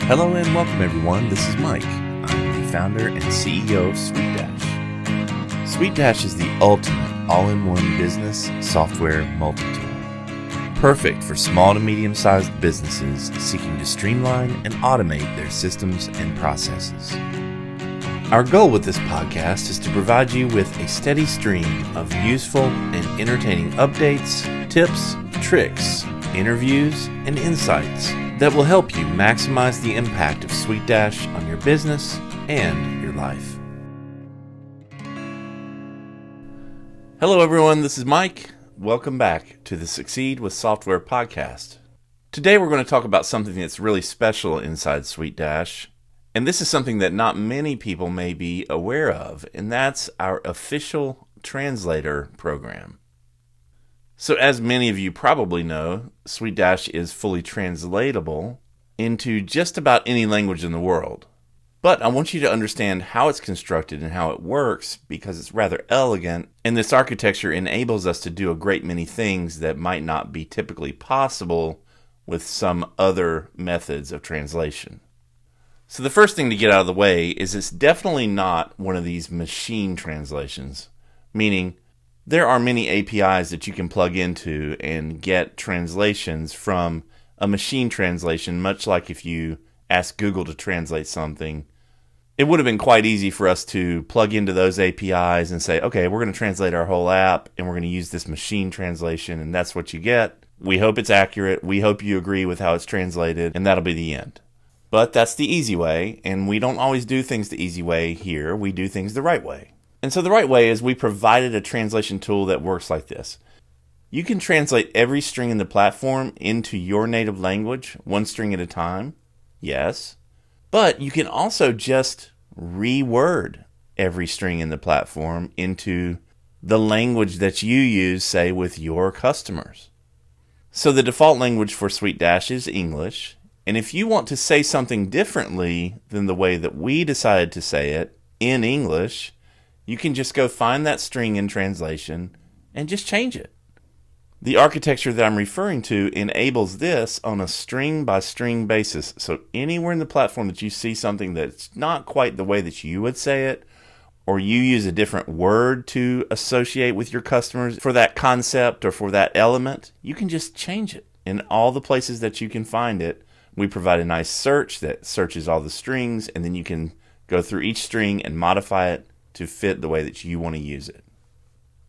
Hello and welcome everyone, this is Mike. I'm the founder and CEO of SuiteDash. SuiteDash is the ultimate all-in-one business software multi-tool. Perfect for small to medium-sized businesses seeking to streamline and automate their systems and processes. Our goal with this podcast is to provide you with a steady stream of useful and entertaining updates, tips, tricks, interviews, and insights that will help you maximize the impact of SuiteDash on your business and your life. Hello everyone, this is Mike. Welcome back to the Succeed with Software podcast. Today we're going to talk about something that's really special inside SuiteDash, and this is something that not many people may be aware of, and that's our official Translator Program. So as many of you probably know, SuiteDash is fully translatable into just about any language in the world. But I want you to understand how it's constructed and how it works because it's rather elegant, and this architecture enables us to do a great many things that might not be typically possible with some other methods of translation. So the first thing to get out of the way is it's definitely not one of these machine translations, meaning there are many APIs that you can plug into and get translations from a machine translation, much like if you ask Google to translate something. It would have been quite easy for us to plug into those APIs and say, okay, we're going to translate our whole app and we're going to use this machine translation, and that's what you get. We hope it's accurate. We hope you agree with how it's translated, and that'll be the end. But that's the easy way, and we don't always do things the easy way here. We do things the right way. And so the right way is we provided a translation tool that works like this. You can translate every string in the platform into your native language, one string at a time. Yes. But you can also just reword every string in the platform into the language that you use, say, with your customers. So the default language for SuiteDash is English. And if you want to say something differently than the way that we decided to say it in English, you can just go find that string in translation and just change it. The architecture that I'm referring to enables this on a string by string basis. So anywhere in the platform that you see something that's not quite the way that you would say it, or you use a different word to associate with your customers for that concept or for that element, you can just change it. In all the places that you can find it, we provide a nice search that searches all the strings, and then you can go through each string and modify it to fit the way that you want to use it.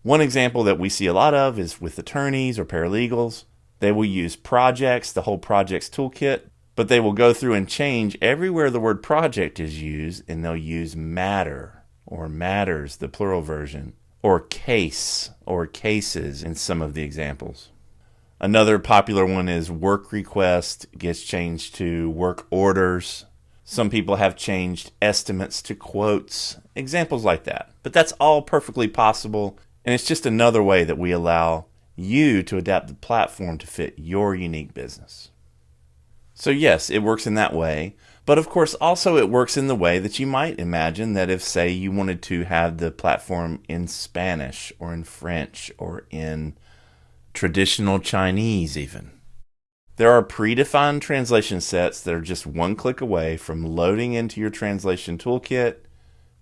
One example that we see a lot of is with attorneys or paralegals. They will use projects, the whole projects toolkit, but they will go through and change everywhere the word project is used, and they'll use matter or matters, the plural version, or case or cases in some of the examples. Another popular one is work request gets changed to work orders. Some people have changed estimates to quotes, examples like that. But that's all perfectly possible, and it's just another way that we allow you to adapt the platform to fit your unique business. So yes, it works in that way, but of course also it works in the way that you might imagine that if, say, you wanted to have the platform in Spanish or in French or in traditional Chinese even. There are predefined translation sets that are just one click away from loading into your translation toolkit,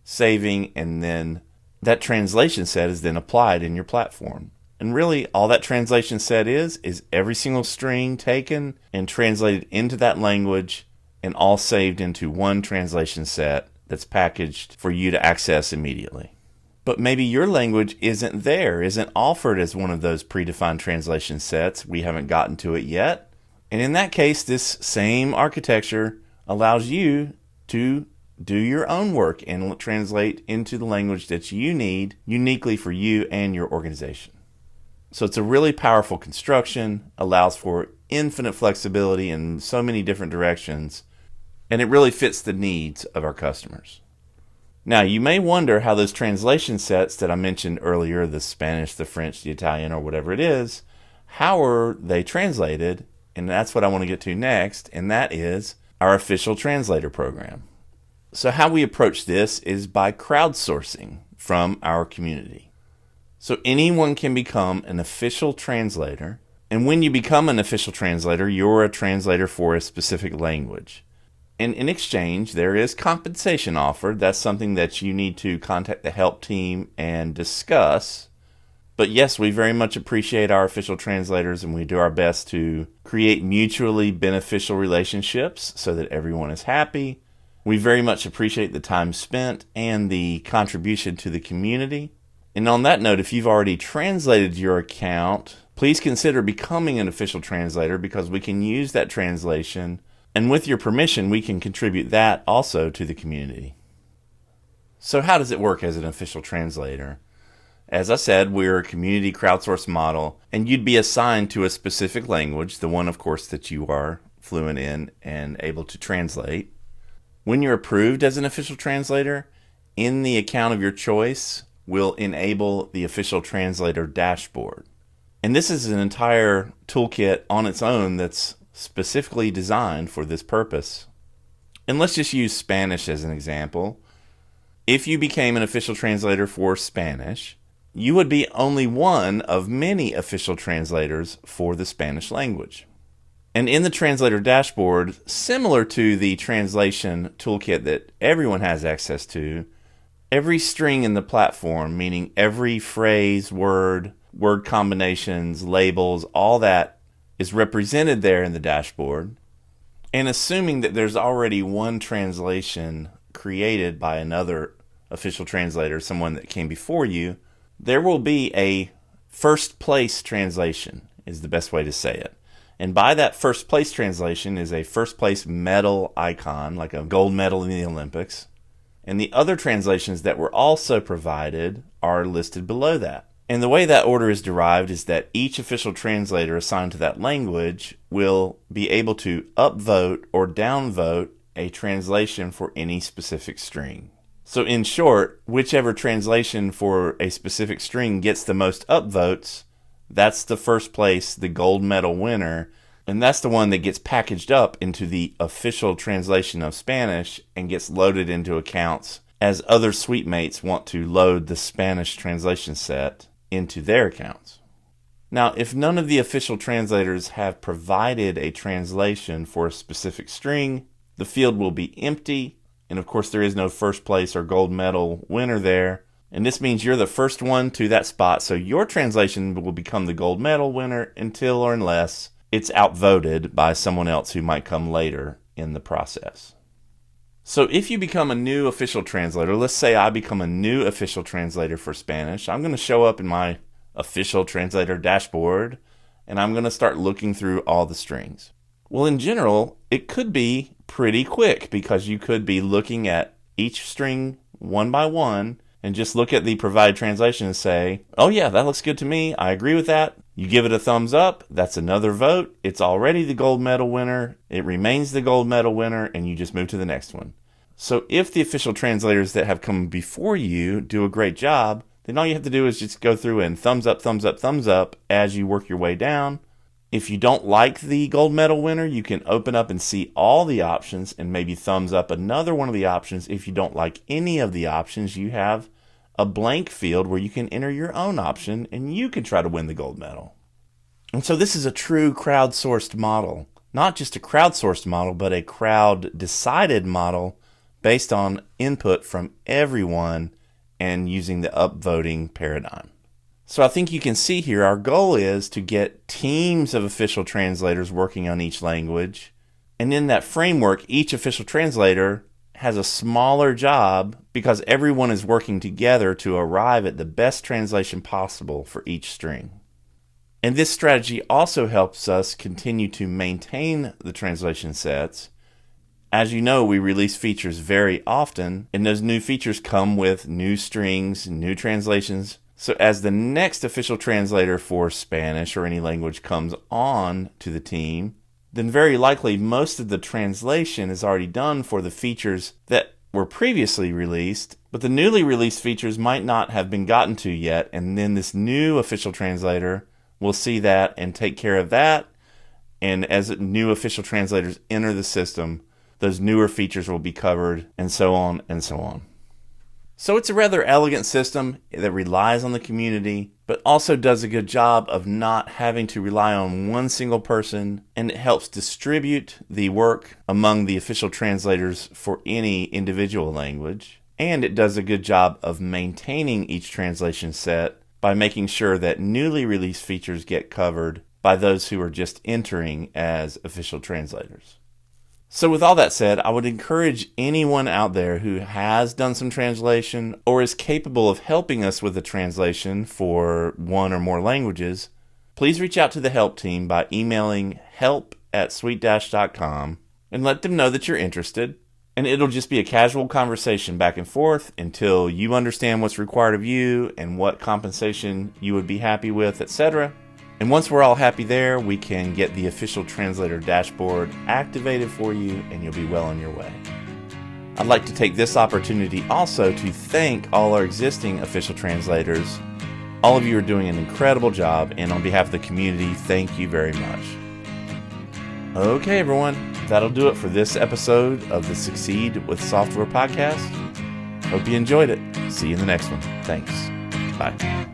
saving, and then that translation set is then applied in your platform. And really, all that translation set is every single string taken and translated into that language and all saved into one translation set that's packaged for you to access immediately. But maybe your language isn't offered as one of those predefined translation sets. We haven't gotten to it yet. And in that case, this same architecture allows you to do your own work and translate into the language that you need uniquely for you and your organization. So it's a really powerful construction, allows for infinite flexibility in so many different directions, and it really fits the needs of our customers. Now, you may wonder how those translation sets that I mentioned earlier, the Spanish, the French, the Italian, or whatever it is, how are they translated? And that's what I want to get to next, and that is our official translator program. So how we approach this is by crowdsourcing from our community. So anyone can become an official translator, and when you become an official translator, you're a translator for a specific language. And in exchange, there is compensation offered. That's something that you need to contact the help team and discuss. But yes, we very much appreciate our official translators, and we do our best to create mutually beneficial relationships so that everyone is happy. We very much appreciate the time spent and the contribution to the community. And on that note, if you've already translated your account, please consider becoming an official translator, because we can use that translation, and with your permission, we can contribute that also to the community. So how does it work as an official translator? As I said, we're a community crowdsourced model, and you'd be assigned to a specific language, the one, of course, that you are fluent in and able to translate. When you're approved as an official translator, in the account of your choice, we'll enable the official translator dashboard. And this is an entire toolkit on its own that's specifically designed for this purpose. And let's just use Spanish as an example. If you became an official translator for Spanish, you would be only one of many official translators for the Spanish language. And in the translator dashboard, similar to the translation toolkit that everyone has access to, every string in the platform, meaning every phrase, word combinations, labels, all that is represented there in the dashboard. And assuming that there's already one translation created by another official translator, someone that came before you, there will be a first place translation, is the best way to say it. And by that first place translation is a first place medal icon, like a gold medal in the Olympics. And the other translations that were also provided are listed below that. And the way that order is derived is that each official translator assigned to that language will be able to upvote or downvote a translation for any specific string. So in short, whichever translation for a specific string gets the most upvotes, that's the first place, the gold medal winner, and that's the one that gets packaged up into the official translation of Spanish and gets loaded into accounts as other suite mates want to load the Spanish translation set into their accounts. Now, if none of the official translators have provided a translation for a specific string, the field will be empty. And of course, there is no first place or gold medal winner there. And this means you're the first one to that spot. So your translation will become the gold medal winner until or unless it's outvoted by someone else who might come later in the process. So if you become a new official translator, let's say I become a new official translator for Spanish, I'm going to show up in my official translator dashboard, and I'm going to start looking through all the strings. Well, in general, it could be pretty quick, because you could be looking at each string one by one and just look at the provided translation and say, oh yeah, that looks good to me, I agree with that. You give it a thumbs up, that's another vote, it's already the gold medal winner, it remains the gold medal winner, and you just move to the next one. So if the official translators that have come before you do a great job, then all you have to do is just go through and thumbs up, thumbs up, thumbs up as you work your way down. If you don't like the gold medal winner, you can open up and see all the options and maybe thumbs up another one of the options. If you don't like any of the options, you have a blank field where you can enter your own option and you can try to win the gold medal. And so this is a true crowdsourced model. Not just a crowdsourced model, but a crowd-decided model based on input from everyone and using the upvoting paradigm. So I think you can see here our goal is to get teams of official translators working on each language. And in that framework, each official translator has a smaller job because everyone is working together to arrive at the best translation possible for each string. And this strategy also helps us continue to maintain the translation sets. As you know, we release features very often, and those new features come with new strings, new translations. So as the next official translator for Spanish or any language comes on to the team, then very likely most of the translation is already done for the features that were previously released, but the newly released features might not have been gotten to yet, and then this new official translator will see that and take care of that, and as new official translators enter the system, those newer features will be covered, and so on and so on. So it's a rather elegant system that relies on the community, but also does a good job of not having to rely on one single person, and it helps distribute the work among the official translators for any individual language. And it does a good job of maintaining each translation set by making sure that newly released features get covered by those who are just entering as official translators. So with all that said, I would encourage anyone out there who has done some translation or is capable of helping us with a translation for one or more languages, please reach out to the help team by emailing help@suitedash.com and let them know that you're interested. And it'll just be a casual conversation back and forth until you understand what's required of you and what compensation you would be happy with, etc. And once we're all happy there, we can get the official translator dashboard activated for you, and you'll be well on your way. I'd like to take this opportunity also to thank all our existing official translators. All of you are doing an incredible job, and on behalf of the community, thank you very much. Okay, everyone, that'll do it for this episode of the Succeed with Software podcast. Hope you enjoyed it. See you in the next one. Thanks. Bye.